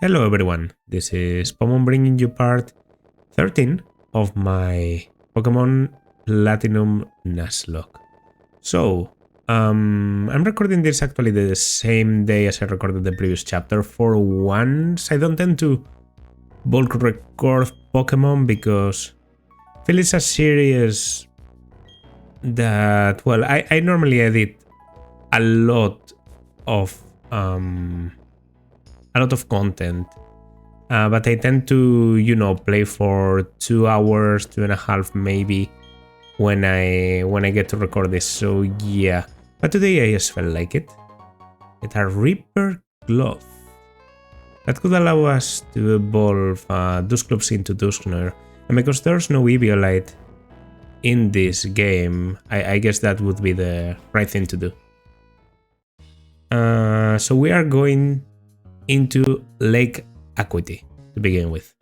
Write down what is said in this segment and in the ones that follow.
Hello everyone, this is Pomon bringing you part 13 of my Pokemon Platinum Nuzlocke. So, I'm recording this actually the same day as I recorded the previous chapter. For once, I don't tend to bulk record Pokemon because I feel it's a series that, well, I normally edit a lot of content, but I tend to play for 2 hours, 2.5 maybe when I get to record this. So yeah, but today I just felt like it. It's a Reaper Glove that could allow us to evolve Dusclops into Dusknoir, and because there's no Eviolite in this game, I guess that would be the right thing to do. So we are going into Lake Acuity to begin with.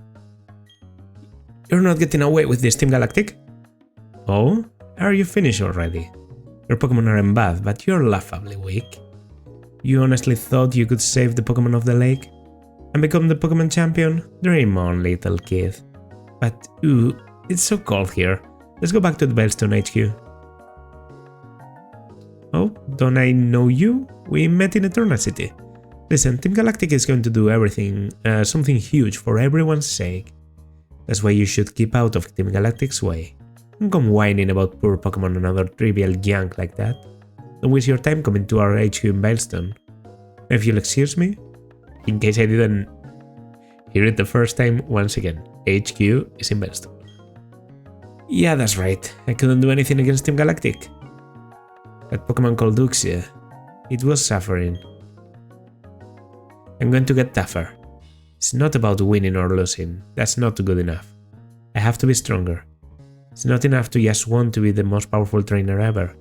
You're not getting away with this, Team Galactic? Oh? Are you finished already? Your Pokemon aren't bad, but you're laughably weak. You honestly thought you could save the Pokemon of the lake and become the Pokemon champion? Dream on, little kid. But ooh, it's so cold here. Let's go back to the Veilstone HQ. Oh, don't I know you? We met in Eternal City. Listen, Team Galactic is going to do everything, something huge for everyone's sake. That's why you should keep out of Team Galactic's way. Don't come whining about poor Pokemon and other trivial junk like that. Don't waste your time coming to our HQ in Veilstone. If you'll excuse me, in case I didn't hear it the first time, once again, HQ is in Veilstone. Yeah, that's right. I couldn't do anything against Team Galactic. That Pokemon called Duxia, it was suffering. I'm going to get tougher. It's not about winning or losing, that's not good enough. I have to be stronger. It's not enough to just want to be the most powerful trainer ever.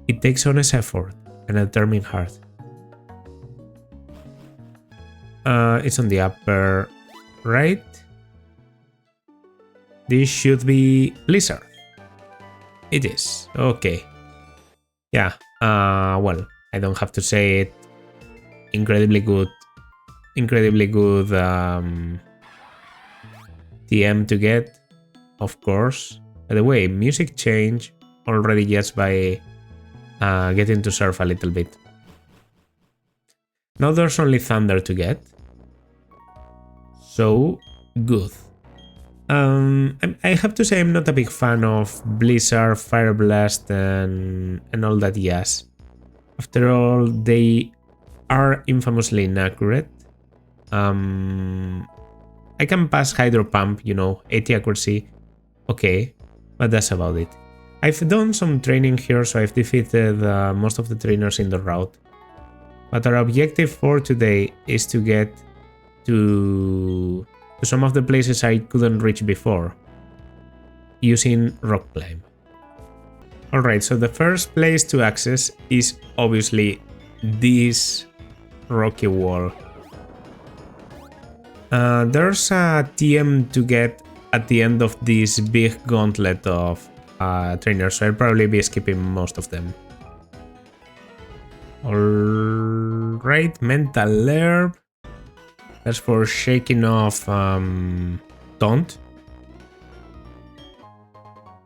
It takes honest effort and a determined heart. It's on the upper right. This should be Blizzard. It is, okay. Yeah, well, I don't have to say it. Incredibly good TM to get, of course. By the way, music change already just by getting to surf a little bit. Now there's only Thunder to get. So good. I have to say I'm not a big fan of Blizzard, Fire Blast and all that jazz. After all, they are infamously inaccurate. I can pass Hydro Pump, 80 accuracy, okay, but that's about it. I've done some training here, so I've defeated most of the trainers in the route. But our objective for today is to get to some of the places I couldn't reach before, using Rock Climb. Alright, so the first place to access is obviously this rocky wall. There's a TM to get at the end of this big gauntlet of trainers, so I'll probably be skipping most of them. Alright, Mental Herb. That's for shaking off Taunt.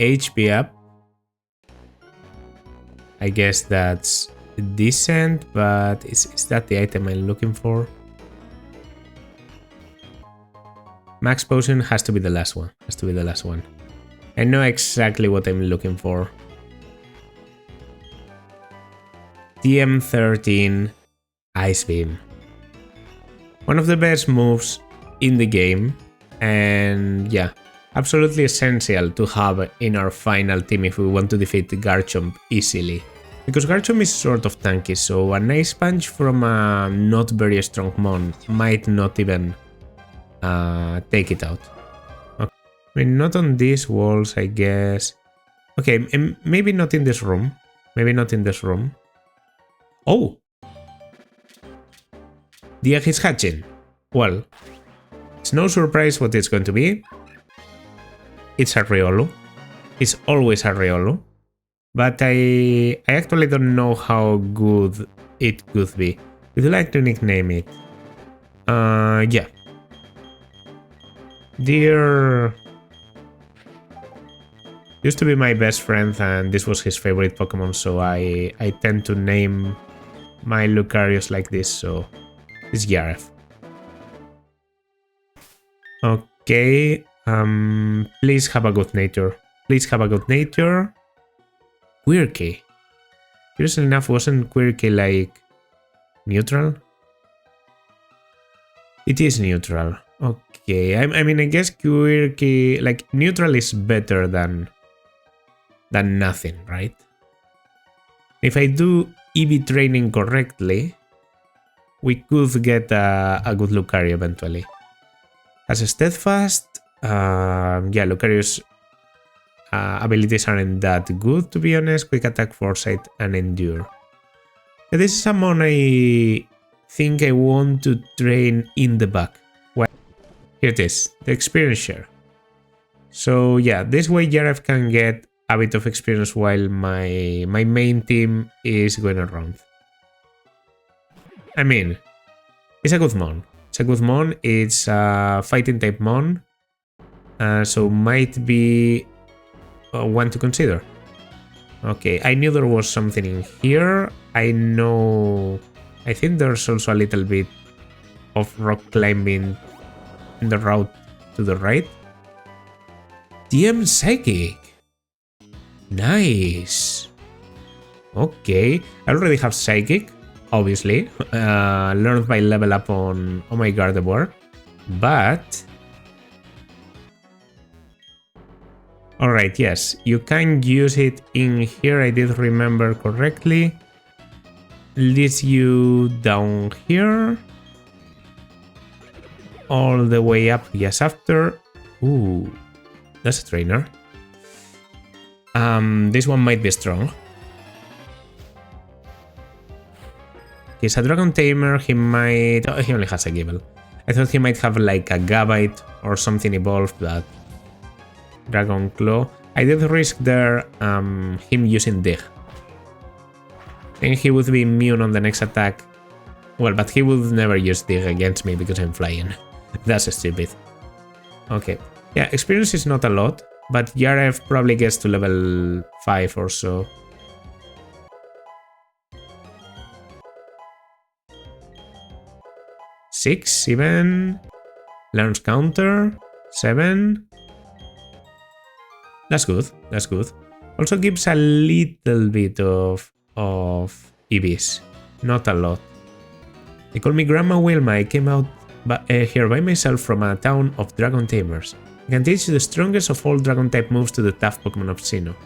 HP up. I guess that's decent, but is that the item I'm looking for? Max Potion has to be the last one. I know exactly what I'm looking for. TM13 Ice Beam. One of the best moves in the game, and yeah, absolutely essential to have in our final team if we want to defeat Garchomp easily. Because Garchomp is sort of tanky, so an Ice Punch from a not very strong mon might not even take it out. Okay. I mean, not on these walls, I guess. Okay, maybe not in this room. Oh! The egg is hatching. Well, it's no surprise what it's going to be. It's a Riolu. It's always a Riolu. But I actually don't know how good it could be. Would you like to nickname it? Yeah. Deer used to be my best friend and this was his favorite Pokemon, so I tend to name my Lucarius like this, so it's Yaref. Okay, please have a good nature. Please have a good nature. Quirky. Curiously enough, wasn't Quirky like neutral? It is neutral. Okay, I mean, I guess Quirky, like, neutral is better than nothing, right? If I do EV training correctly, we could get a good Lucario eventually. As a Steadfast, yeah, Lucario's abilities aren't that good, to be honest. Quick Attack, Foresight, and Endure. Yeah, this is someone I think I want to train in the back. Well, here it is, the experience share. So yeah, this way Yaref can get a bit of experience while my main team is going around. I mean, it's a good mon. It's a good mon. It's a fighting type mon. So might be one to consider. Okay, I knew there was something in here. I think there's also a little bit of rock climbing in the route to the right. DM Psychic. Nice. Okay, I already have Psychic, obviously. Learned by level up on my Gardevoir. But alright, yes, you can use it in here, I did remember correctly. Leads you down here. All the way up, yes, after. Ooh, that's a trainer. This one might be strong. He's a Dragon Tamer, he might... Oh, he only has a Gible. I thought he might have like a Gabite or something evolved, but... Dragon Claw. I did risk there him using Dig. Then he would be immune on the next attack. Well, but he would never use Dig against me because I'm flying. That's stupid. Okay. Yeah, experience is not a lot, but Yaref probably gets to level 5 or so. Six even. Learns counter. 7. That's good. That's good. Also gives a little bit of EVs. Not a lot. They call me Grandma Wilma. I came out here by myself from a town of Dragon Tamers. I can teach you the strongest of all Dragon type moves to the tough Pokemon of Sinnoh.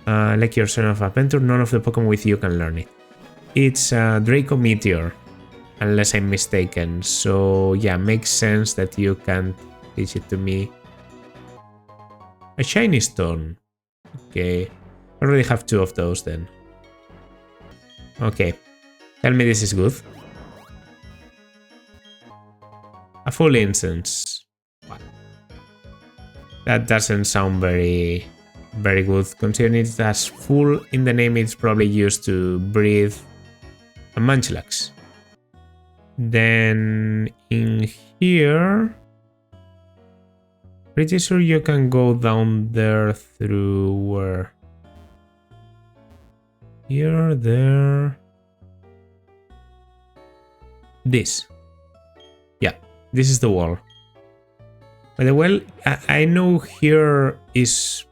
Like your Son of Adventure, none of the Pokemon with you can learn it. It's Draco Meteor, unless I'm mistaken. So yeah, makes sense that you can't teach it to me. A Shiny Stone. Okay, I already have 2 of those then. Okay, tell me this is good. A full incense. That doesn't sound very good. Considering it has full in the name, it's probably used to breathe a Munchlax. Then in here, pretty sure you can go down there through where? Here, there. This. Yeah, this is the wall. By the way, I know here is,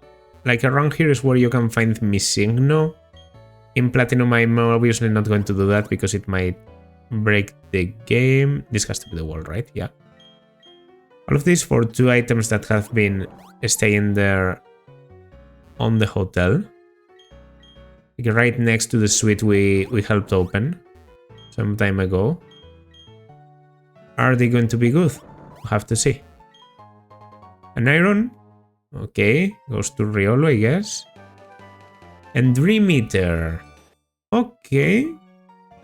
like around here is where you can find Missigno. In Platinum I'm obviously not going to do that because it might break the game. This has to be the wall, right? Yeah. All of these for 2 items that have been staying there on the hotel. Like right next to the suite we helped open some time ago. Are they going to be good? We'll have to see. An iron, okay, goes to Riolo, I guess. And Dream Eater, okay.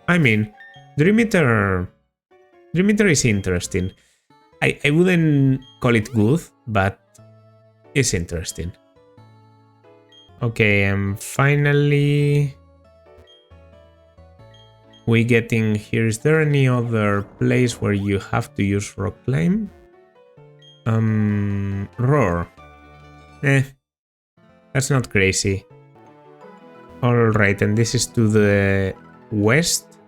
I mean, Dream Eater is interesting. I wouldn't call it good, but it's interesting. Okay, and finally, we get in here. Is there any other place where you have to use Rock Climb? Roar. That's not crazy. Alright, and this is to the west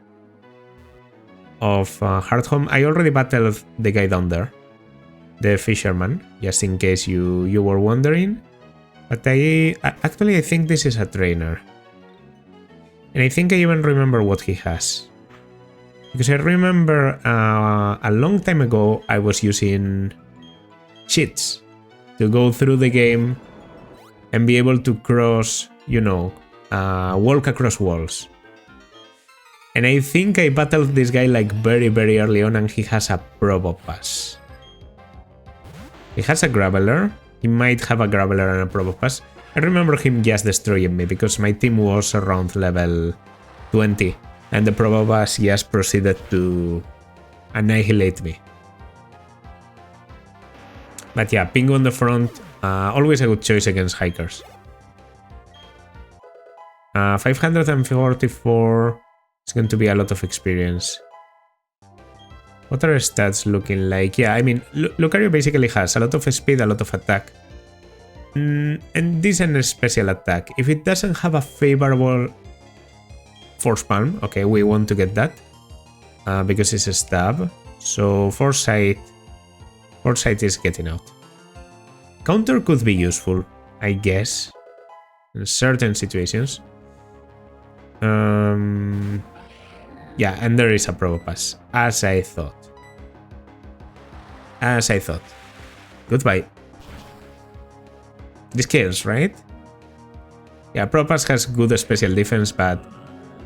of Hardhome. I already battled the guy down there, the fisherman, just in case you were wondering. But actually I think this is a trainer. And I think I even remember what he has. Because I remember a long time ago I was using cheats to go through the game and be able to cross, you know, walk across walls. And I think I battled this guy like very early on, and he has a Probo Pass. He has a Graveler. He might have a Graveler and a Probo Pass. I remember him just destroying me because my team was around level 20 and the Probo Pass just proceeded to annihilate me. But yeah, Pingu on the front, always a good choice against hikers. 544 is going to be a lot of experience. What are stats looking like? Yeah, I mean, Lucario basically has a lot of speed, a lot of attack, and decent special attack. If it doesn't have a favorable Force Palm, okay, we want to get that because it's a stab. So Foresight is getting out. Counter could be useful, I guess, in certain situations. Yeah, and there is a Probo Pass, as I thought. Goodbye. This kills, right? Yeah, Probo Pass has good special defense, but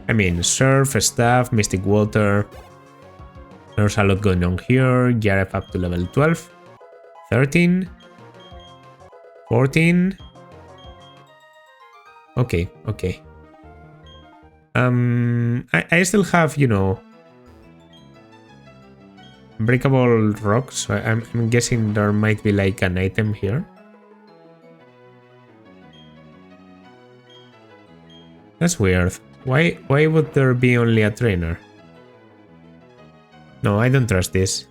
I mean, Surf, Staff, Mystic Water. There's a lot going on here. Jarep up to level 12. 13. 14. Okay. I still have, you know, breakable rocks, so I'm guessing there might be like an item here. That's weird. Why would there be only a trainer? No, I don't trust this.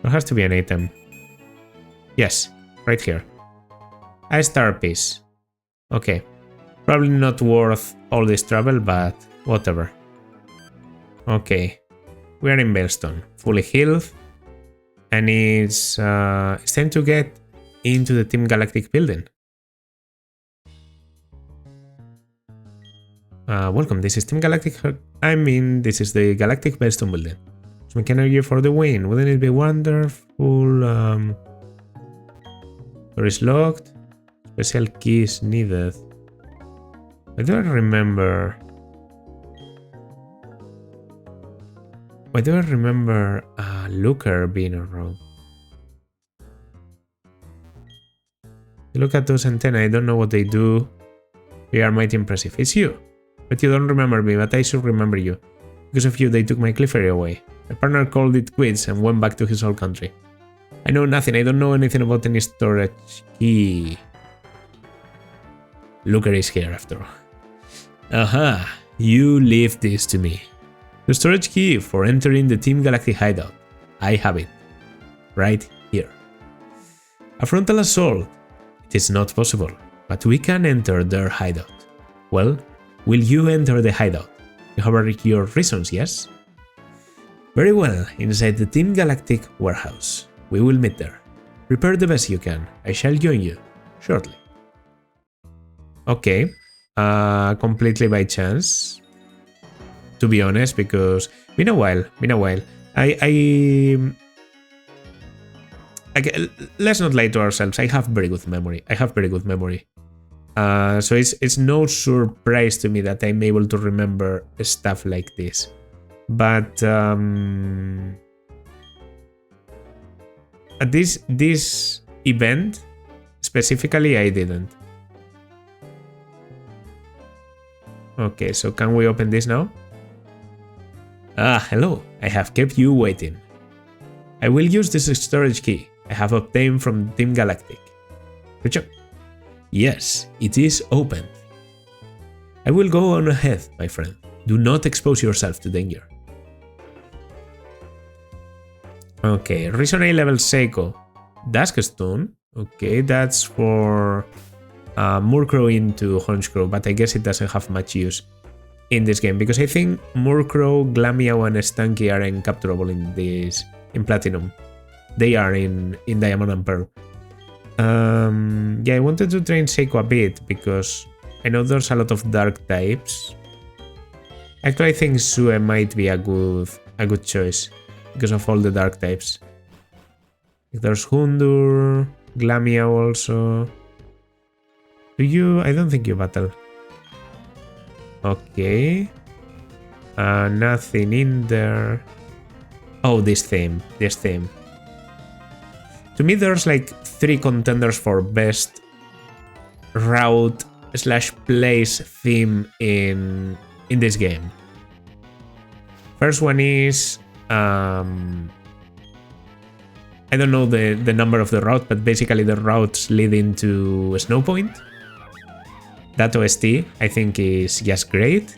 There has to be an item. Yes, right here. A star piece. Okay. Probably not worth all this trouble, but whatever. Okay. We are in Veilstone, fully healed. And it's time to get into the Team Galactic building. Welcome, this is Team Galactic. This is the Galactic Veilstone building. So we can argue for the win. Wouldn't it be wonderful? Door is locked. Special keys needed. I don't remember. Why do I remember Looker being around? You look at those antennae, I don't know what they do. They are mighty impressive. It's you. But you don't remember me, but I should remember you. Because of you, they took my Clefairy away. My partner called it quits and went back to his old country. I know nothing, I don't know anything about any storage key. Looker is here after all. Aha, you leave this to me. The storage key for entering the Team Galactic hideout. I have it. Right here. A frontal assault. It is not possible, but we can enter their hideout. Well, will you enter the hideout? You have your reasons, yes? Very well, inside the Team Galactic warehouse. We will meet there. Prepare the best you can. I shall join you shortly. Okay. Completely by chance. To be honest, because been a while. Let's not lie to ourselves. I have very good memory. So it's no surprise to me that I'm able to remember stuff like this. But at this event specifically, I didn't. Okay, so can we open this now? Ah, hello. I have kept you waiting. I will use this storage key I have obtained from Team Galactic. Good job. Yes, it is opened. I will go on ahead, my friend. Do not expose yourself to danger. Okay, Reason A level Seiko. Duskstone. Okay, that's for Murkrow into Honchkrow, but I guess it doesn't have much use in this game because I think Murkrow, Glameow, and Stanky are incapturable in Platinum. They are in Diamond and Pearl. Yeah, I wanted to train Seiko a bit because I know there's a lot of dark types. Actually, I think Sue might be a good choice because of all the dark types. There's Hundur, Glameow also. Do you? I don't think you battle. Okay. Nothing in there. Oh, this theme. To me, there's like 3 contenders for best route/place theme in this game. First one is I don't know the number of the route, but basically the routes leading to Snow Point. That OST I think is just great.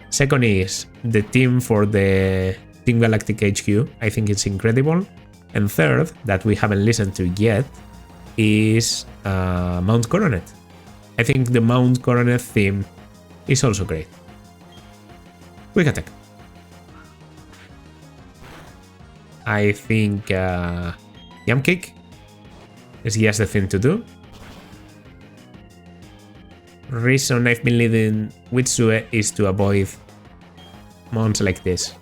Second is the theme for the Team Galactic HQ. I think it's incredible. And third, that we haven't listened to yet, is Mount Coronet. I think the Mount Coronet theme is also great. Quick attack. I think Yam Kick is just the thing to do. Reason I've been leading with Sue is to avoid mounts like this.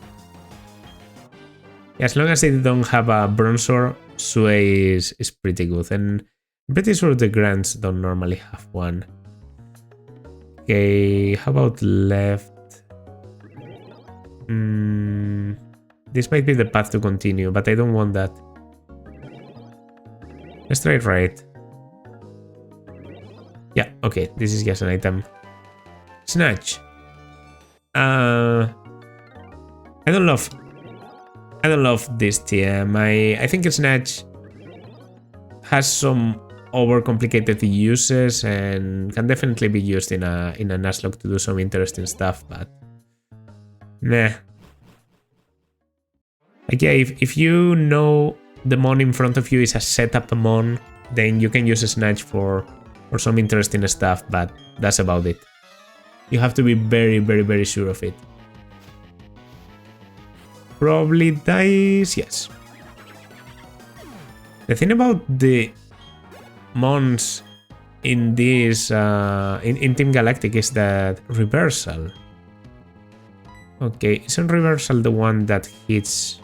As long as they don't have a Bronzor, Sue is pretty good, and I'm pretty sure the Grants don't normally have one. Okay, how about left? This might be the path to continue, but I don't want that. Let's try right. Yeah, okay, this is just an item. Snatch. I don't love this TM. I think Snatch has some overcomplicated uses and can definitely be used in a nuzlocke to do some interesting stuff, but nah. Like, yeah, if you know the mon in front of you is a setup mon, then you can use a Snatch for some interesting stuff, but that's about it. You have to be very, very, very sure of it. Probably dies, yes. The thing about the mons in this in Team Galactic is that reversal. Okay, isn't reversal the one that hits?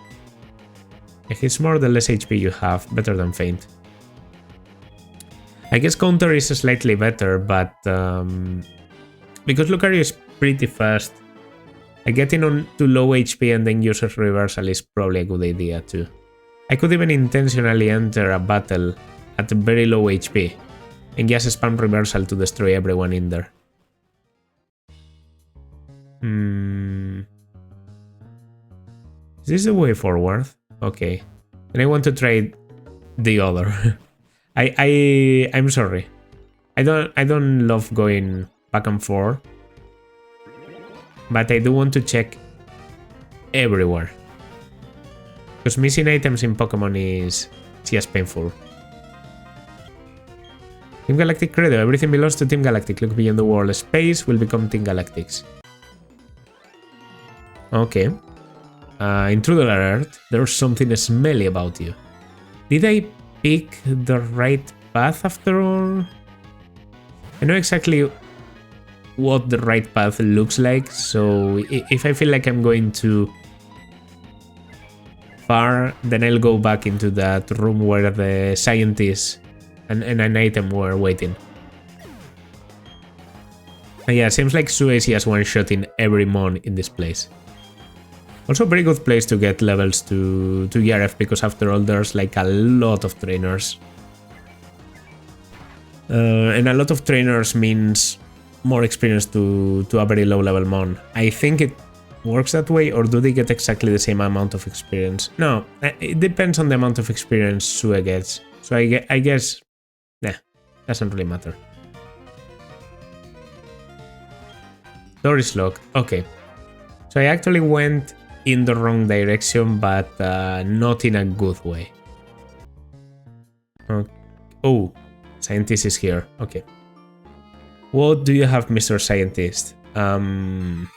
It hits more the less HP you have, better than feint. I guess counter is slightly better, but because Lucario is pretty fast, getting on to low HP and then use reversal is probably a good idea too. I could even intentionally enter a battle at very low HP and just spam reversal to destroy everyone in there. Is this the way forward? Okay. And I want to try the other. I'm sorry. I don't love going back and forth, but I do want to check everywhere. Because missing items in Pokemon is just painful. Team Galactic Credo. Everything belongs to Team Galactic. Look beyond the world. Space will become Team Galactic's. Okay. Intruder alert. There's something smelly about you. Did I pick the right path after all? I know exactly what the right path looks like, so if I feel like I'm going too far, then I'll go back into that room where the scientists and an item were waiting. And yeah, seems like Suez has one shot in every mon in this place. Also, very good place to get levels to ERF, because after all, there's like a lot of trainers. And a lot of trainers means more experience to a very low level mon. I think it works that way, or do they get exactly the same amount of experience? No, it depends on the amount of experience Sue gets. So I guess, nah, doesn't really matter. Door is locked. Okay. So I actually went in the wrong direction, but not in a good way. Oh, Scientist is here. Okay. What do you have, Mr. Scientist? I'm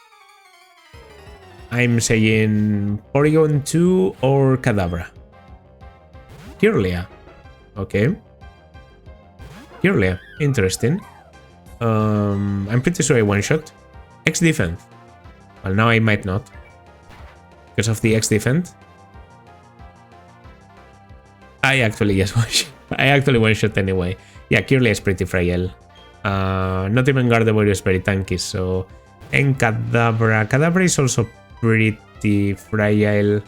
saying Porygon 2 or Kadabra. Kirlia. Okay. Kirlia. Interesting. I'm pretty sure I one-shot. X-Defense. Well, now I might not. Because of the X-Defense. I actually just one-shot. I actually one-shot anyway. Yeah, Kirlia is pretty frail. Not even Gardevoir is very tanky, so... And Kadabra. Kadabra is also pretty fragile.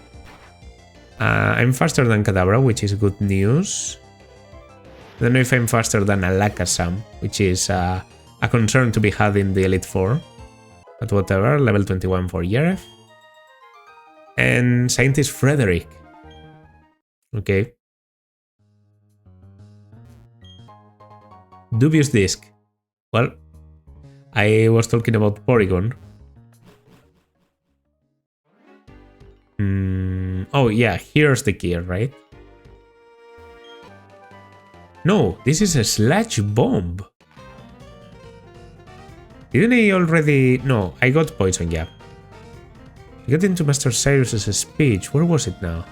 I'm faster than Kadabra, which is good news. I don't know if I'm faster than Alakazam, which is a concern to be had in the Elite Four. But whatever, level 21 for Yeref. And Scientist Frederick. Okay. Dubious Disc. Well, I was talking about Porygon. Oh yeah, here's the key, right? No, this is a Sludge Bomb. Didn't I already... No, I got Poison Jab. I got into Master Cyrus's speech. Where was it now?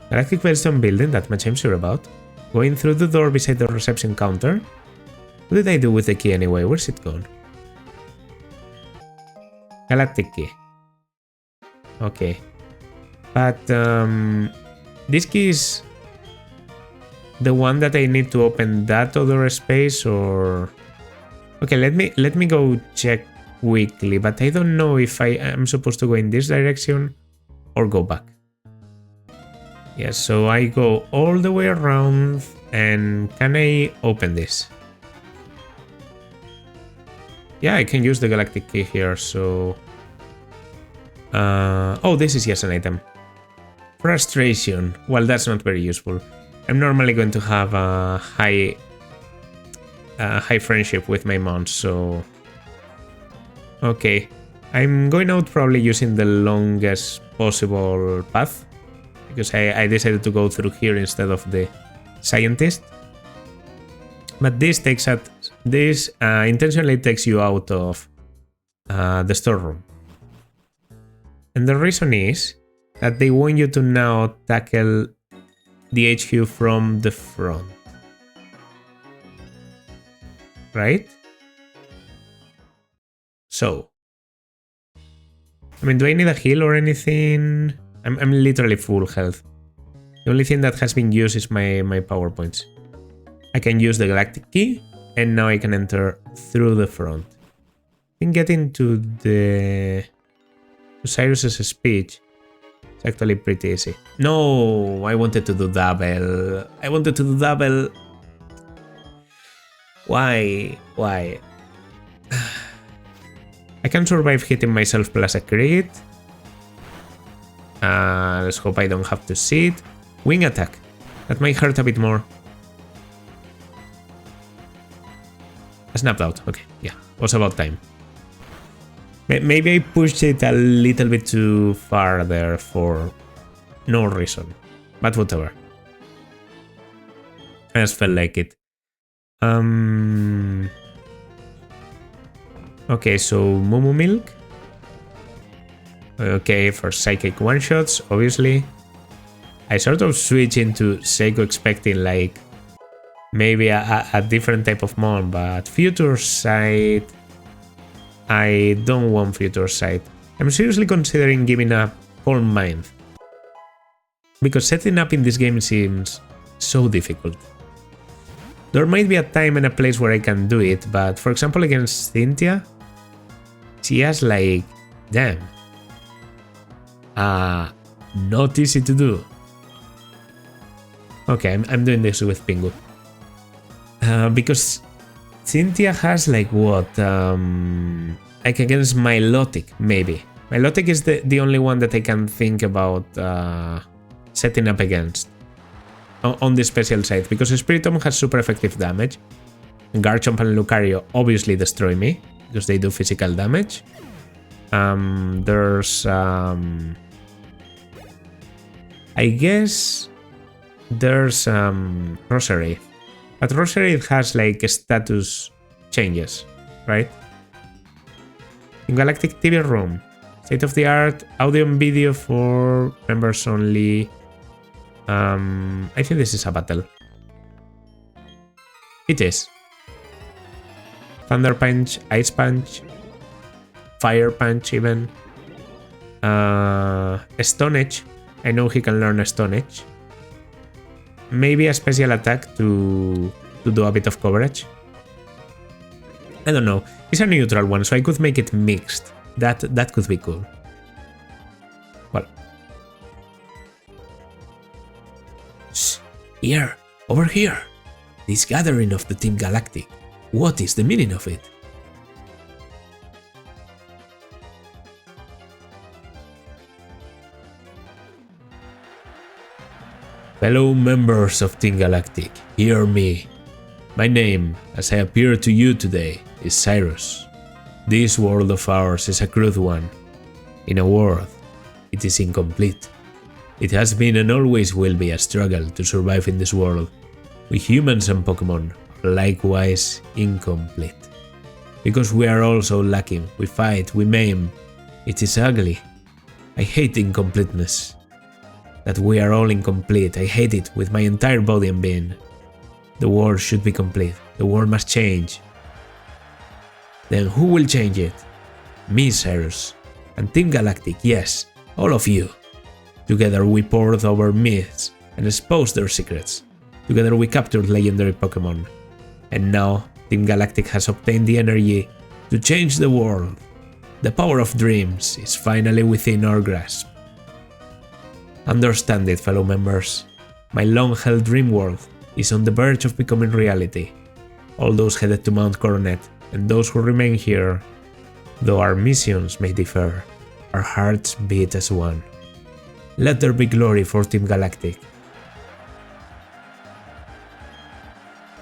Galactic Veilstone building, that much I'm sure about. Going through the door beside the reception counter. What did I do with the key anyway? Where's it gone? Galactic key. Okay. But this key is the one that I need to open that other space, or... Okay, let me go check quickly, but I don't know if I am supposed to go in this direction or go back. Yeah, so I go all the way around, and can I open this? Yeah, I can use the galactic key here, so... oh, this is just an item. Frustration. Well, that's not very useful. I'm normally going to have a high friendship with my mount, so... Okay. I'm going out probably using the longest possible path, because I decided to go through here instead of the Scientist. But this takes at... This intentionally takes you out of the storeroom. And the reason is that they want you to now tackle the HQ from the front. Right? So. I mean, do I need a heal or anything? I'm literally full health. The only thing that has been used is my power points. I can use the galactic key, and now I can enter through the front. I think getting to the... to Cyrus's speech is actually pretty easy. No, I wanted to do double. I wanted to do double. Why? Why? I can survive hitting myself plus a crit. Let's hope I don't have to see it. Wing attack. That might hurt a bit more. I snapped out. Okay, yeah. Was about time. Maybe I pushed it a little bit too far there for no reason. But whatever. I just felt like it. Okay, so Mumu Milk. Okay, for Psychic one-shots, obviously. I sort of switch into Seiko expecting like maybe a different type of mon, but Future Sight... I don't want Future Sight. I'm seriously considering giving up Calm Mind. Because setting up in this game seems so difficult. There might be a time and a place where I can do it, but for example against Cynthia, she has like, damn. Not easy to do. Okay, I'm doing this with Pingu. Because Cynthia has like what? Like against Milotic, maybe. Milotic is the only one that I can think about setting up against. On the special side, because Spiritomb has super effective damage. Garchomp and Lucario obviously destroy me, because they do physical damage. There's I guess there's Rosary. But Rosary has like status changes, right? In Galactic TV Room, state of the art, audio and video for members only. I think this is a battle. It is. Thunder Punch, Ice Punch, Fire Punch even. Stone Edge. I know he can learn Stone Edge. Maybe a special attack to do a bit of coverage. I don't know. It's a neutral one, so I could make it mixed. That could be cool. Well. Shh. Here. Over here. This gathering of the Team Galactic. What is the meaning of it? Fellow members of Team Galactic, hear me. My name, as I appear to you today, is Cyrus. This world of ours is a crude one. In a word, it is incomplete. It has been and always will be a struggle to survive in this world. We humans and Pokemon are likewise incomplete. Because we are also lacking, we fight, we maim. It is ugly. I hate incompleteness. That we are all incomplete, I hate it with my entire body and being. The world should be complete, the world must change. Then who will change it? Me, Cyrus. And Team Galactic, yes, all of you. Together we poured over myths and exposed their secrets. Together we captured legendary Pokemon. And now, Team Galactic has obtained the energy to change the world. The power of dreams is finally within our grasp. Understand it, fellow members. My long-held dream world is on the verge of becoming reality. All those headed to Mount Coronet and those who remain here, though our missions may differ, our hearts beat as one. Let there be glory for Team Galactic.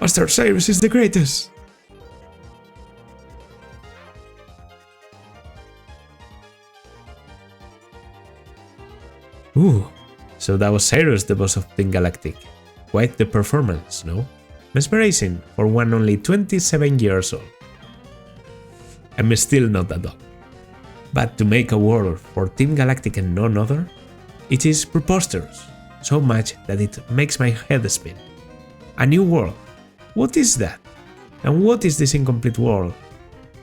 Master Cyrus is the greatest! Ooh, so that was Cyrus, the boss of Team Galactic. Quite the performance, no? Mesmerizing for one only 27 years old. I'm still not a dog. But to make a world for Team Galactic and none other, it is preposterous, so much that it makes my head spin. A new world. What is that? And what is this incomplete world?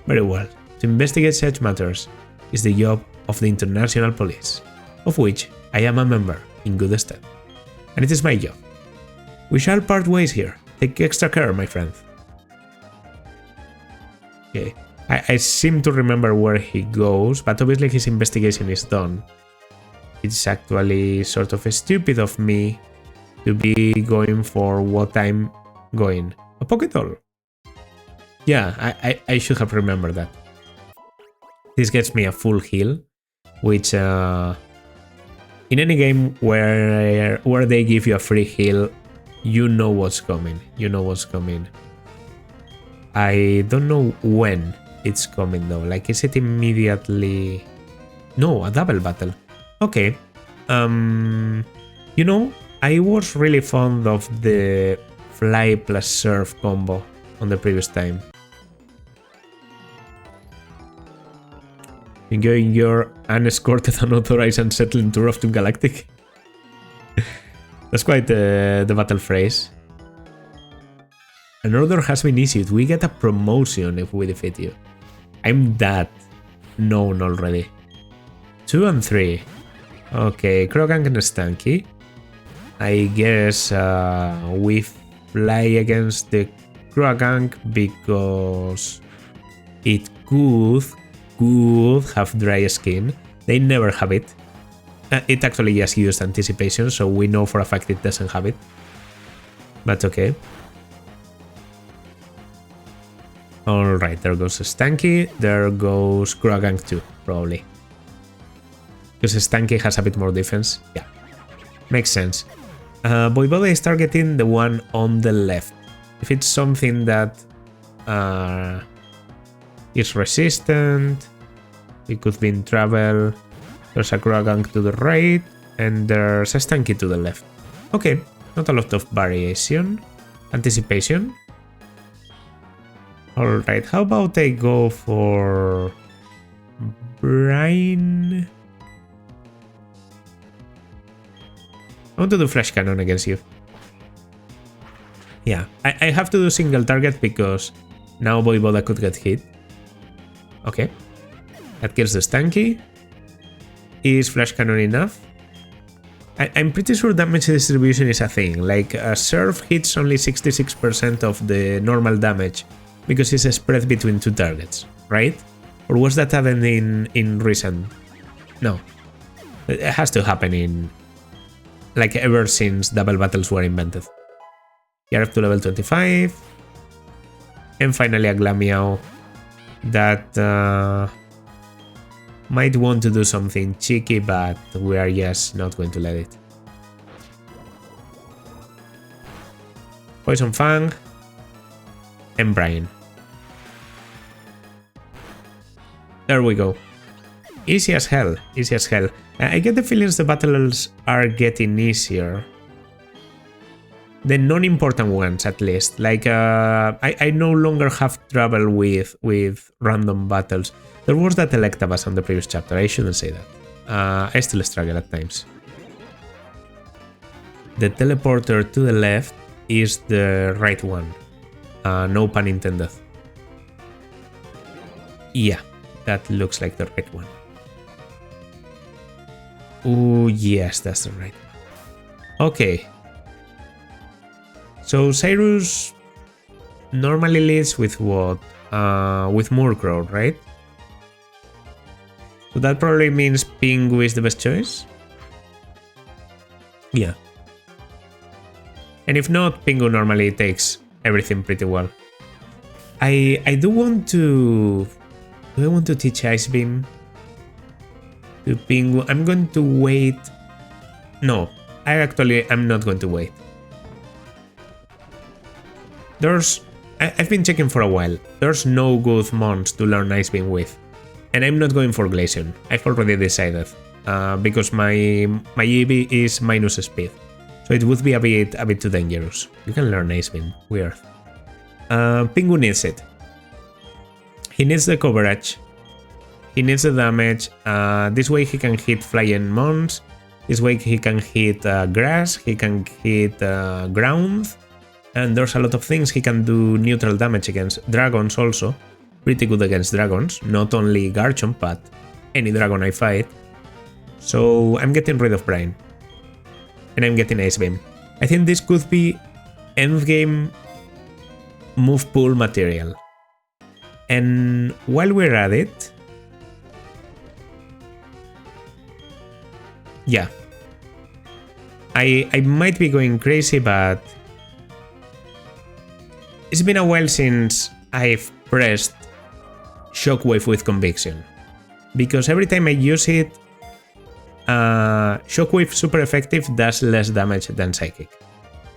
Very well, to investigate such matters is the job of the International Police, of which I am a member in good stead. And it is my job. We shall part ways here. Take extra care, my friend. Okay. I seem to remember where he goes, but obviously his investigation is done. It's actually sort of stupid of me to be going for what I'm going. A Pokédoll. Yeah, I should have remembered that. This gets me a full heal, which in any game where they give you a free heal, you know what's coming. You know what's coming. I don't know when it's coming though. Like, is it immediately? No, a double battle. Okay. You know, I was really fond of the fly plus surf combo on the previous time. Enjoying your unescorted, unauthorized, unsettling tour of Team Galactic. That's quite the battle phrase. An order has been issued. We get a promotion if we defeat you. I'm that known already. 2 and 3. Okay, Croagunk and Stanky. I guess we fly against the Croagunk because it could have dry skin. They never have it. It actually just used anticipation, so we know for a fact it doesn't have it. But okay. Alright, there goes Stanky, there goes Croagunk too, probably. Because Stanky has a bit more defense. Yeah, makes sense. Voivode is targeting the one on the left. If it's something that is resistant, it could be in trouble. There's a Croagunk to the right, and there's a stanky to the left. Okay, not a lot of variation. Anticipation. Alright, how about I go for Brian? I want to do Flash Cannon against you. Yeah, I have to do single target because now Voivoda could get hit. Okay. That kills the stanky. Is Flash Cannon enough? I'm pretty sure damage distribution is a thing. Like, a Surf hits only 66% of the normal damage because it's spread between two targets, right? Or was that added in recent? No. It has to happen in... like, ever since double battles were invented. You're up to level 25. And finally a Glameow that might want to do something cheeky, but we are just not going to let it. Poison Fang and Brian. There we go. Easy as hell, easy as hell. I get the feelings the battles are getting easier. The non-important ones, at least. Like, I no longer have trouble with random battles. There was that Electabuzz on the previous chapter, I shouldn't say that. I still struggle at times. The teleporter to the left is the right one. No pun intended. Yeah, that looks like the right one. Oh, yes, that's the right one. Okay. So Cyrus normally leads with what? With Murkrow, right? So that probably means Pingu is the best choice? Yeah. And if not, Pingu normally takes everything pretty well. I do want to... do I want to teach Ice Beam to Pingu? I'm going to wait... No, I'm not going to wait. I've been checking for a while. There's no good mons to learn Ice Beam with. And I'm not going for Glaceon. I've already decided. Because my EV is minus speed. So it would be a bit too dangerous. You can learn Ice Beam. Weird. Pingu needs it. He needs the coverage. He needs the damage. This way he can hit flying mons. This way he can hit grass. He can hit ground. And there's a lot of things he can do neutral damage against. Dragons also. Pretty good against dragons. Not only Garchomp, but any dragon I fight. So I'm getting rid of Brian. And I'm getting Ice Beam. I think this could be endgame move pool material. And while we're at it... yeah. I might be going crazy, but... it's been a while since I've pressed Shockwave with conviction. Because every time I use it, Shockwave super effective does less damage than Psychic.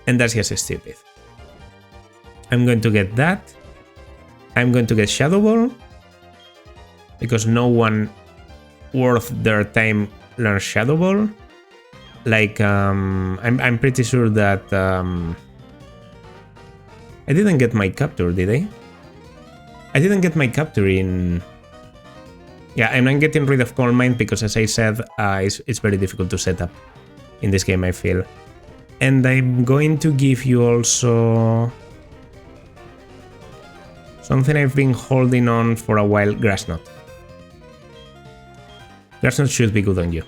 And that's just stupid. I'm going to get that. I'm going to get Shadow Ball. Because no one worth their time learns Shadow Ball. Like, I'm pretty sure that... I didn't get my capture, did I? I didn't get my capture in... yeah, and I'm getting rid of Calm Mind because, as I said, it's very difficult to set up in this game, I feel. And I'm going to give you also... something I've been holding on for a while, Grass Knot. Grass Knot should be good on you.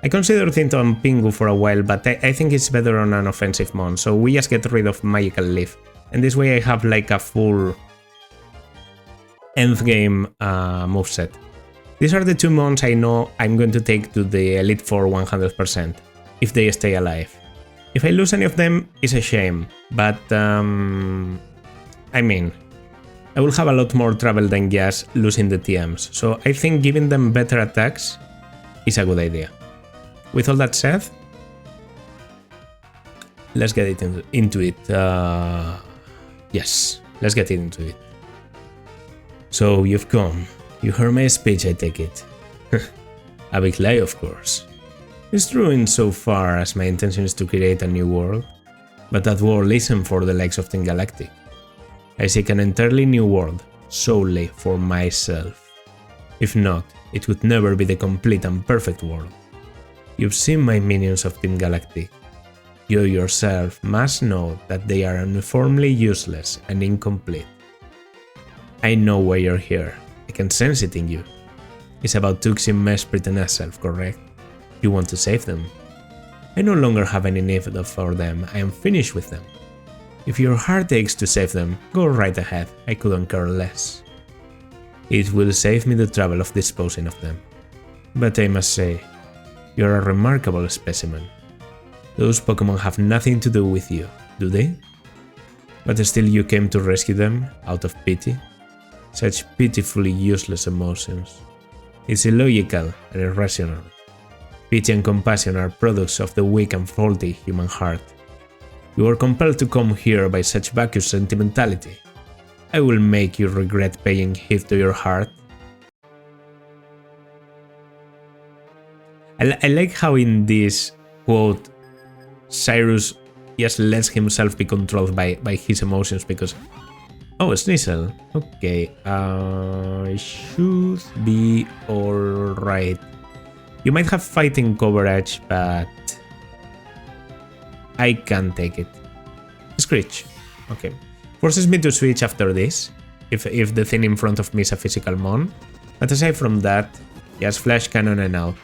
I considered it on Pingu for a while, but I think it's better on an offensive mon, so we just get rid of Magical Leaf. And this way I have like a full endgame moveset. These are the two mons I know I'm going to take to the Elite Four 100%, if they stay alive. If I lose any of them, it's a shame, but I mean, I will have a lot more trouble than just losing the TMs, so I think giving them better attacks is a good idea. With all that said, let's get into it. Yes, let's get into it. So you've come. You heard my speech, I take it. A big lie, of course. It's true insofar as my intention is to create a new world, but that world isn't for the likes of Team Galactic. I seek an entirely new world, solely for myself. If not, it would never be the complete and perfect world. You've seen my minions of Team Galactic. You yourself must know that they are uniformly useless and incomplete. I know why you're here. I can sense it in you. It's about Tuxie Mesprit and Self, correct? You want to save them. I no longer have any need for them. I am finished with them. If your heart aches to save them, go right ahead. I couldn't care less. It will save me the trouble of disposing of them. But I must say, you're a remarkable specimen. Those Pokémon have nothing to do with you, do they? But still you came to rescue them, out of pity? Such pitifully useless emotions. It's illogical and irrational. Pity and compassion are products of the weak and faulty human heart. You are compelled to come here by such vacuous sentimentality. I will make you regret paying heed to your heart. I like how in this quote, Cyrus just lets himself be controlled by his emotions because... Oh, Sneasel. Okay, should be alright. You might have fighting coverage, but... I can't take it. Screech. Okay. Forces me to switch after this, if the thing in front of me is a physical mon. But aside from that, just flash cannon and out.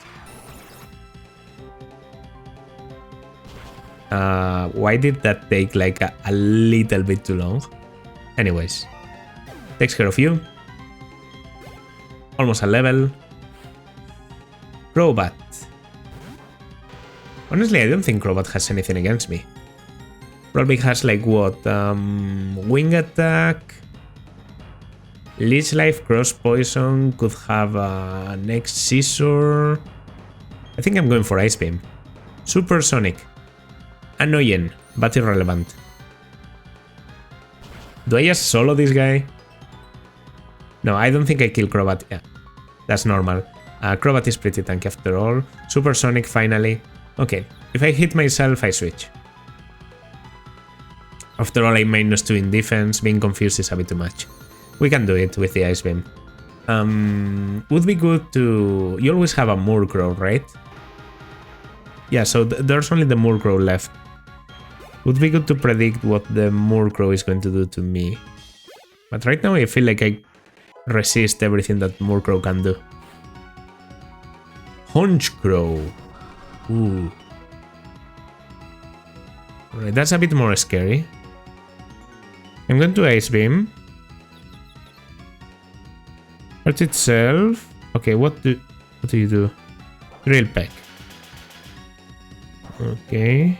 Why did that take like a little bit too long? Anyways, takes care of you. Almost a level. Crobat. Honestly, I don't think Crobat has anything against me. Probably has like what? Wing attack, Leech Life, Cross Poison, could have next Scissor. I think I'm going for Ice Beam. Supersonic. Annoying, but irrelevant. Do I just solo this guy? No, I don't think I kill Crobat. Yeah, that's normal. Crobat is pretty tanky after all. Supersonic finally. Okay, if I hit myself, I switch. After all, I'm -2 in defense. Being confused is a bit too much. We can do it with the Ice Beam. Would be good to... You always have a Murkrow, right? Yeah, so there's only the Murkrow left. Would be good to predict what the Murkrow is going to do to me. But right now I feel like I resist everything that Murkrow can do. Honchkrow. Ooh. Alright, that's a bit more scary. I'm going to Ice Beam. Hurt itself. Okay, what do you do? Drill Peck. Okay.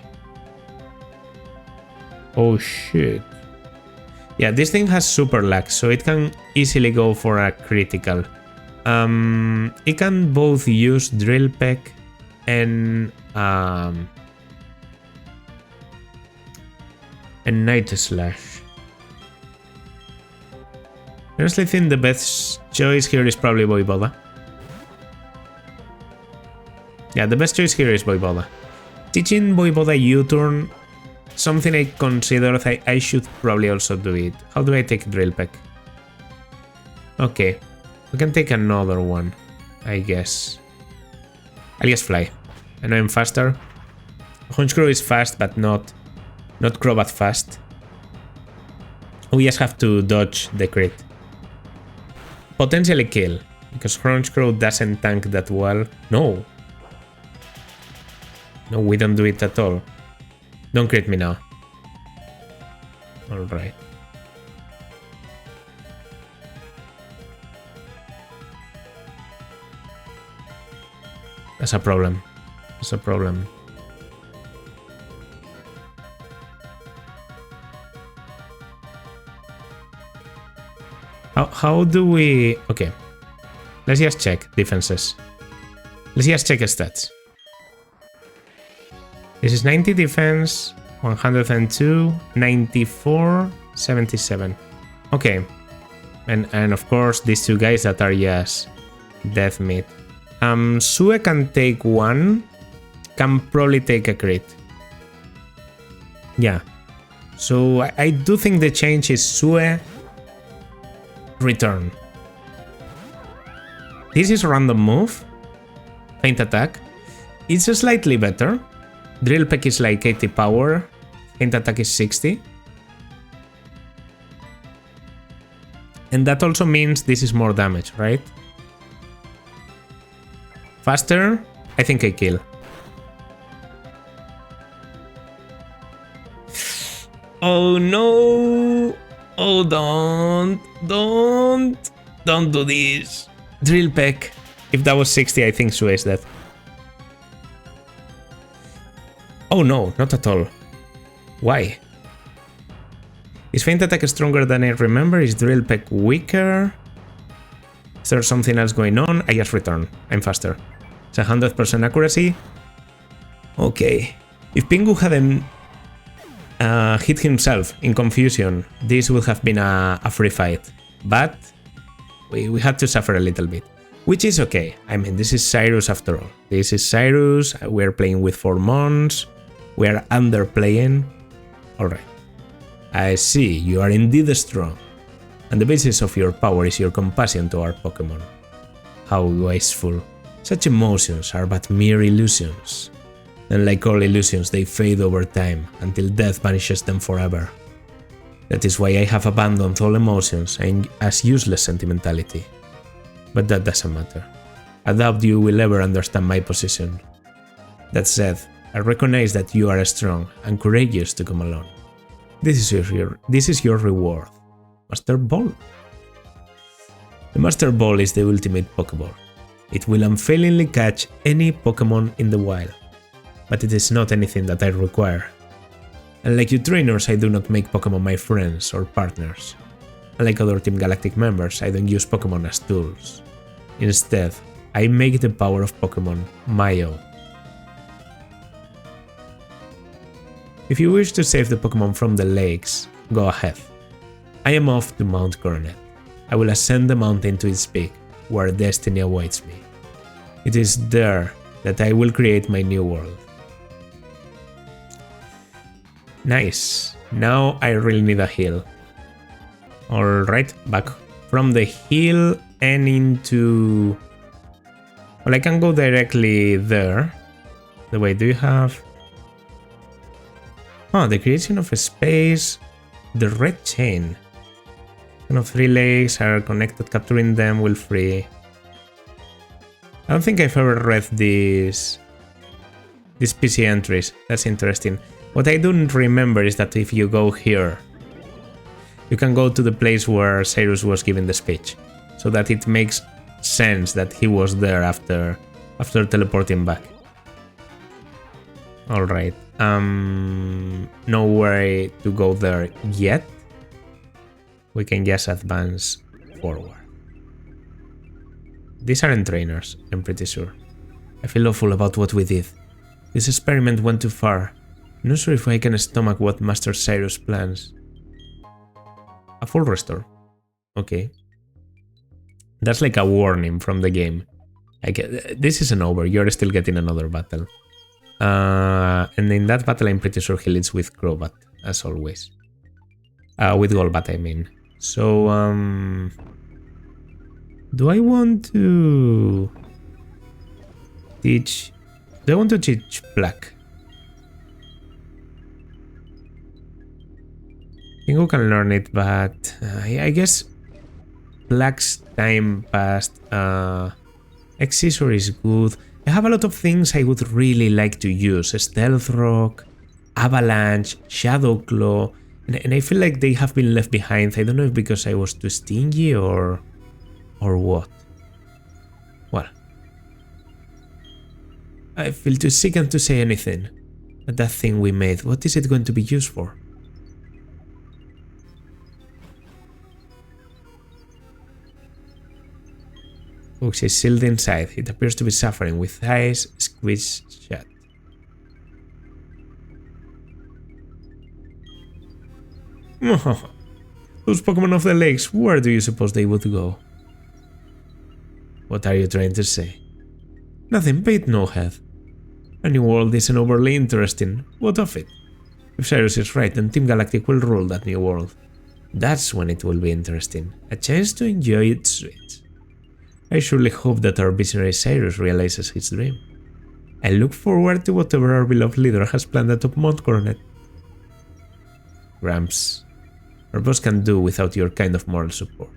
Oh shit. Yeah, this thing has super lag, so it can easily go for a critical. It can both use Drill Peck and Night Slash. I honestly think the best choice here is probably Voivoda. Yeah, the best choice here is Voivoda. Teaching Voivoda U-turn, something I consider I should probably also do it. How do I take Drill Peck? Okay, we can take another one, I guess. I'll just fly. I know I'm faster. Honchkrow is fast, but not Crobat fast. We just have to dodge the crit. Potentially kill, because Honchkrow doesn't tank that well. No. No, we don't do it at all. Don't crit me now. Alright. That's a problem. That's a problem. How do we... Okay. Let's just check defenses. Let's just check stats. This is 90 defense, 102, 94, 77. Okay. And of course, these two guys that are just death meat. Sue can take one. can probably take a crit. Yeah. So I do think the change is Sue, return. This is a random move. Feint attack. It's slightly better. Drill peck is like 80 power. Feint attack is 60. And that also means this is more damage, right? Faster, I think I kill. Oh no! Oh, don't do this. Drill peck. If that was 60, I think Sue is dead. Oh no, not at all. Why? Is Feint attack stronger than I remember? Is Drill peck weaker? Is there something else going on? I just return. I'm faster. It's 100% accuracy. Okay. If Pingu hadn't hit himself in confusion, this would have been a free fight. But we had to suffer a little bit. Which is okay. I mean, this is Cyrus after all. This is Cyrus. We're playing with 4 mons. We are underplaying. Alright. I see, you are indeed strong. And the basis of your power is your compassion to our Pokémon. How wasteful. Such emotions are but mere illusions. And like all illusions, they fade over time, until death banishes them forever. That is why I have abandoned all emotions as useless sentimentality. But that doesn't matter. I doubt you will ever understand my position. That said, I recognize that you are strong and courageous to come along. This is your reward. Master Ball. The Master Ball is the ultimate Pokéball. It will unfailingly catch any Pokémon in the wild. But it is not anything that I require. Unlike you trainers, I do not make Pokémon my friends or partners. Unlike other Team Galactic members, I don't use Pokémon as tools. Instead, I make the power of Pokémon my own. If you wish to save the Pokémon from the lakes, go ahead. I am off to Mount Coronet. I will ascend the mountain to its peak, where destiny awaits me. It is there that I will create my new world. Nice. Now I really need a heal. Alright, back from the hill and into... Well, I can go directly there. The way, do you have... Oh, the creation of a space... The red chain. 3 lakes are connected, capturing them will free... I don't think I've ever read these PC entries. That's interesting. What I don't remember is that if you go here, you can go to the place where Cyrus was giving the speech, so that it makes sense that he was there after teleporting back. Alright, no way to go there yet. We can just advance forward. These aren't trainers, I'm pretty sure. I feel awful about what we did. This experiment went too far. I'm not sure if I can stomach what Master Cyrus plans. A full restore. Okay. That's like a warning from the game. This isn't over, you're still getting another battle. And in that battle I'm pretty sure he leads with Crobat, as always. With Golbat, I mean. So, do I want to teach... Do I want to teach Black? Pingu can learn it, but I guess Black's time passed. Excisor is good. I have a lot of things I would really like to use. Stealth Rock, Avalanche, Shadow Claw, and I feel like they have been left behind. I don't know if because I was too stingy or what. Well, I feel too sickened to say anything. But that thing we made, what is it going to be used for? Oh, she's sealed inside. It appears to be suffering, with eyes squeezed shut. Those Pokemon of the lakes, where do you suppose they would go? What are you trying to say? Nothing, pay it no heed. A new world isn't overly interesting. What of it? If Cyrus is right, then Team Galactic will rule that new world. That's when it will be interesting. A chance to enjoy its sweets. I surely hope that our visionary Cyrus realizes his dream. I look forward to whatever our beloved leader has planned atop Mount Coronet. Gramps, our boss can do without your kind of moral support.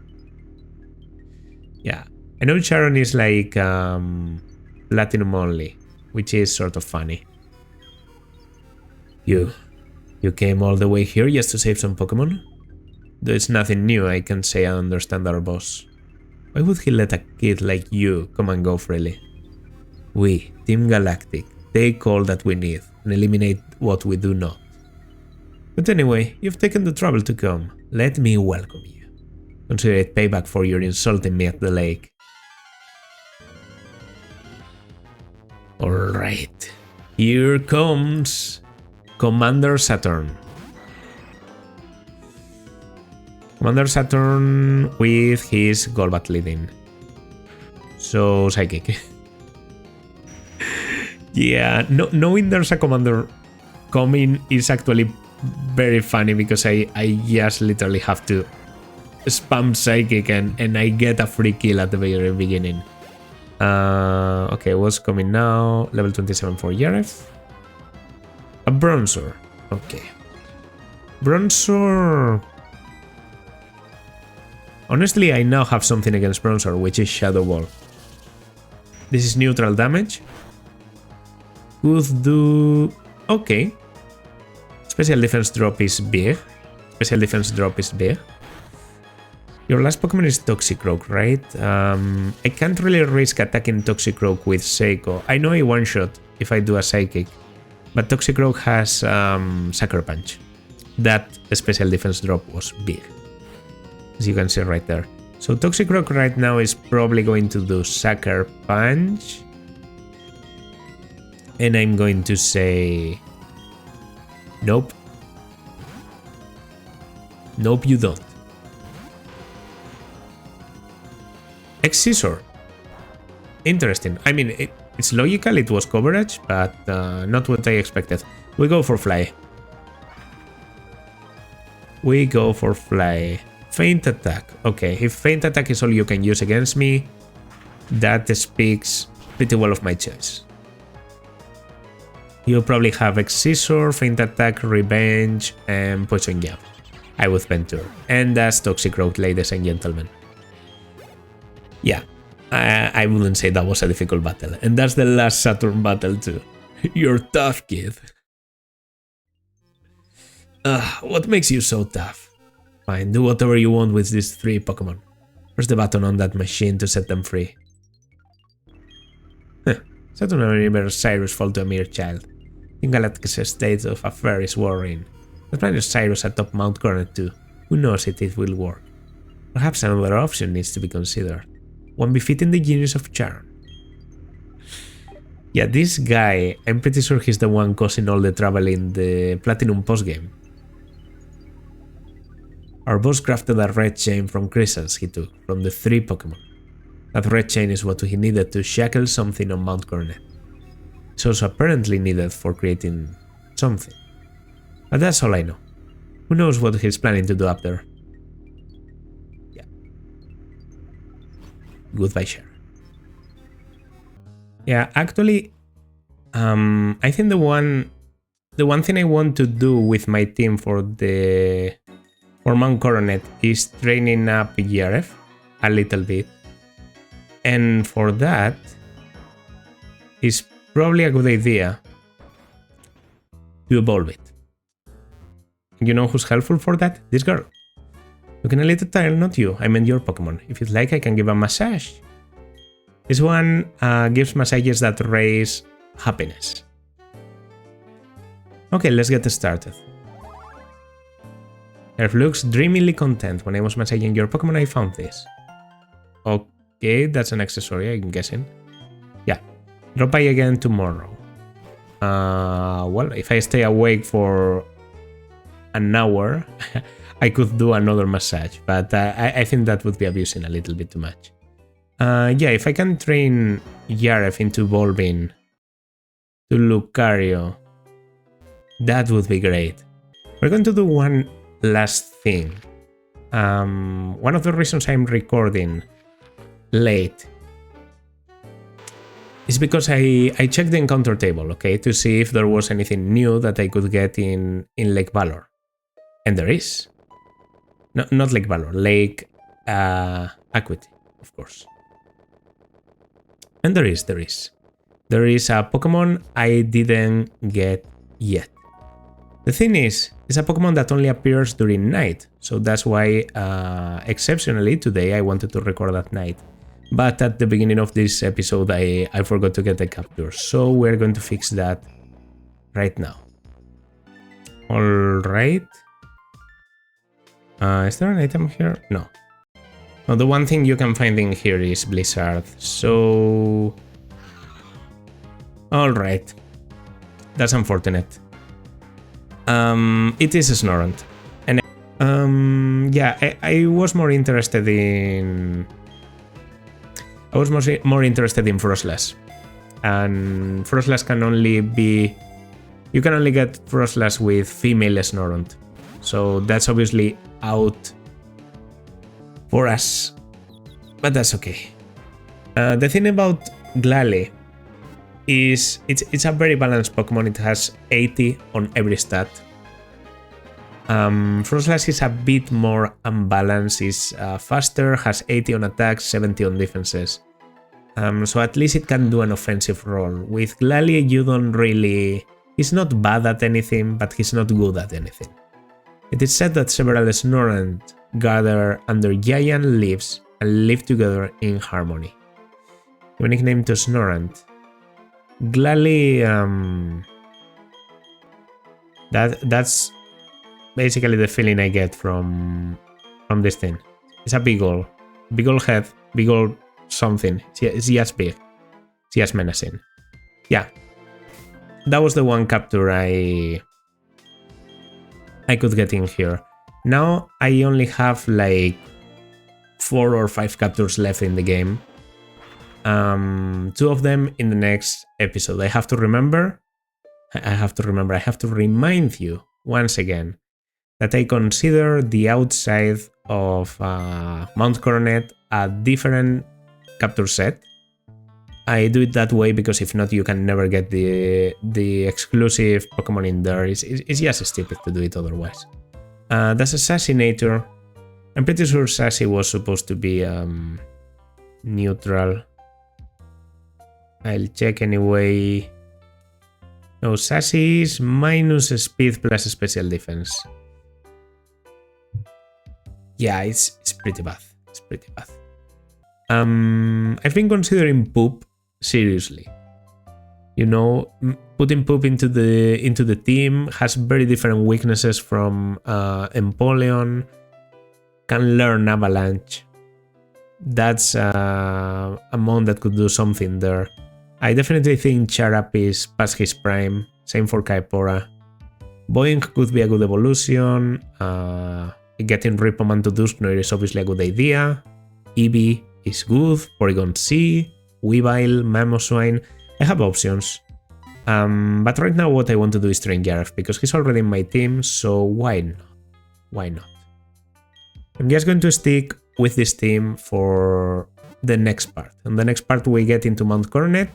Yeah, I know Sharon is like platinum only, which is sort of funny. You came all the way here just to save some Pokemon? Though it's nothing new, I can say I understand our boss. Why would he let a kid like you come and go freely? We, Team Galactic, take all that we need and eliminate what we do not. But anyway, you've taken the trouble to come. Let me welcome you. Consider it payback for your insulting me at the lake. Alright, here comes Commander Saturn. Commander Saturn with his Golbat leading. So, Psychic. Yeah, knowing there's a Commander coming is actually very funny because I just literally have to spam Psychic and I get a free kill at the very beginning. Okay, what's coming now? Level 27 for Yaref. A Bronzor. Okay. Bronzor... Honestly, I now have something against Bronzor, which is Shadow Ball. This is neutral damage. Could do... Okay. Special defense drop is big. Special defense drop is big. Your last Pokemon is Toxicroak, right? I can't really risk attacking Toxicroak with Seiko. I know I one-shot if I do a Psychic, but Toxicroak has Sucker Punch. That special defense drop was big, as you can see right there. So Toxicroak right now is probably going to do Sucker Punch. And I'm going to say... Nope. Nope, you don't. X-Scissor. Interesting. I mean, it's logical, it was coverage, but not what I expected. We go for Fly. We go for Fly. Feint Attack. Okay, if Feint Attack is all you can use against me, that speaks pretty well of my choice. You probably have X-Scissor, Feint Attack, Revenge, and Poison Jab. I would venture. And that's Toxicroak, ladies and gentlemen. Yeah, I wouldn't say that was a difficult battle. And that's the last Saturn battle too. You're tough, kid. What makes you so tough? Fine, do whatever you want with these 3 Pokemon. Press the button on that machine to set them free. Saturn remembers Cyrus fall to a mere child. In Galactic's state of affair is worrying. The plan is Cyrus atop Mount Coronet too. Who knows if it will work? Perhaps another option needs to be considered. One befitting the genius of Charon. Yeah, this guy, I'm pretty sure he's the one causing all the trouble in the Platinum postgame. Our boss crafted a red chain from crystals he took from the 3 Pokemon. That red chain is what he needed to shackle something on Mount Coronet. It's also apparently needed for creating something. But that's all I know. Who knows what he's planning to do up there? Yeah. Goodbye, Sharon. Yeah, actually, I think the one thing I want to do with my team for Mount Coronet is training up Yaref a little bit. And for that, it's probably a good idea to evolve it. You know who's helpful for that? This girl. Looking a little tired, not you. I meant your Pokemon. If you'd like, I can give a massage. This one gives massages that raise happiness. Okay, let's get started. Earth looks dreamily content. When I was massaging your Pokemon, I found this. Okay, that's an accessory, I'm guessing. Yeah, drop by again tomorrow. Well, if I stay awake for an hour, I could do another massage, but I think that would be abusing a little bit too much. Yeah, if I can train Yaref into evolving to Lucario. That would be great. We're going to do one last thing. One of the reasons I'm recording late is because I checked the encounter table, okay, to see if there was anything new that I could get in Lake Valor. And there is. No, not Lake Valor, Lake Acuity, of course. And there is. There is a Pokemon I didn't get yet. The thing is, it's a Pokemon that only appears during night, so that's why, exceptionally, today I wanted to record at night. But at the beginning of this episode, I forgot to get the capture, so we're going to fix that right now. Alright. Is there an item here? No. No, the one thing you can find in here is Blizzard, so... Alright. That's unfortunate. It is a Snorunt. And yeah, I was more interested in... I was more interested in Frostlass. And Frostlass can only be... You can only get Frostlass with female Snorunt. So that's obviously out for us. But that's okay. The thing about Glalie is it's a very balanced Pokemon. It has 80 on every stat. Frostlass is a bit more unbalanced, is faster, has 80 on attacks, 70 on defenses. So at least it can do an offensive role. With Glalie you don't really... He's not bad at anything, but he's not good at anything. It is said that several Snorunt gather under giant leaves and live together in harmony. Unique name to Snorunt. Glalie... That's basically the feeling I get from this thing. It's a big old head, big old something. It's just big. It's just menacing. Yeah. That was the one capture I could get in here. Now I only have like 4 or 5 captures left in the game. 2 of them in the next episode. I have to remind you once again that I consider the outside of Mount Coronet a different capture set. I do it that way because if not, you can never get the exclusive Pokemon in there. It's just stupid to do it otherwise. That's Assassinator. I'm pretty sure Sassy was supposed to be neutral. I'll check anyway. No, Sassy is minus speed plus special defense. Yeah, it's pretty bad. It's pretty bad. I've been considering Poop seriously. You know, putting Poop into the team has very different weaknesses from Empoleon. Can learn Avalanche. That's a mon that could do something there. I definitely think Charap is past his prime. Same for Kaipora. Boeing could be a good evolution. Getting Ripoman to Dusknoir is obviously a good idea. Eevee is good. Porygon C, Weavile, Mamoswine. I have options. But right now what I want to do is train Yaref because he's already in my team, so why not? Why not? I'm just going to stick with this team for the next part. On the next part we get into Mount Coronet.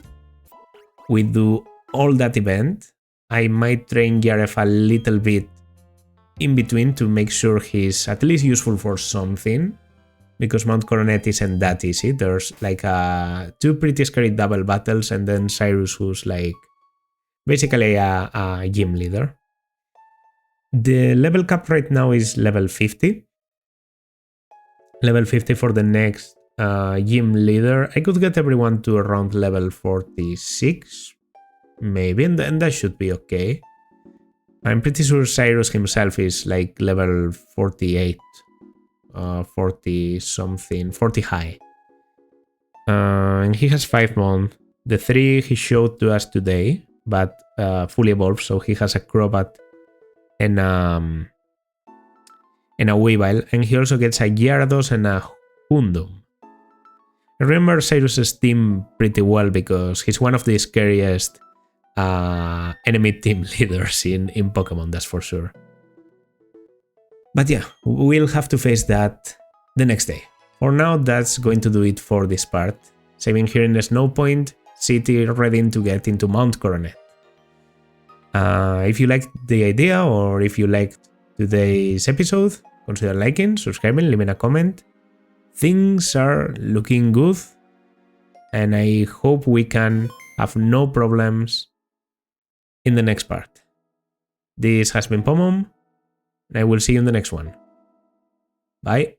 We do all that event. I might train Yaref a little bit in between to make sure he's at least useful for something. Because Mount Coronet isn't that easy. There's like 2 pretty scary double battles and then Cyrus who's like basically a gym leader. The level cap right now is level 50. Level 50 for the next gym leader. I could get everyone to around level 46. Maybe, and that should be okay. I'm pretty sure Cyrus himself is like level 48. 40 something, 40 high. And he has 5 mon. The 3 he showed to us today, but fully evolved, so he has a Crobat and a Weavile, and he also gets a Gyarados and a Houndoom. I remember Cyrus's team pretty well because he's one of the scariest enemy team leaders in Pokemon, that's for sure. But yeah, we'll have to face that the next day. For now, that's going to do it for this part. Saving here in the Snow Point City, ready to get into Mount Coronet. If you liked the idea or if you liked today's episode, consider liking, subscribing, leaving a comment. Things are looking good, and I hope we can have no problems in the next part. This has been Pomom, and I will see you in the next one. Bye.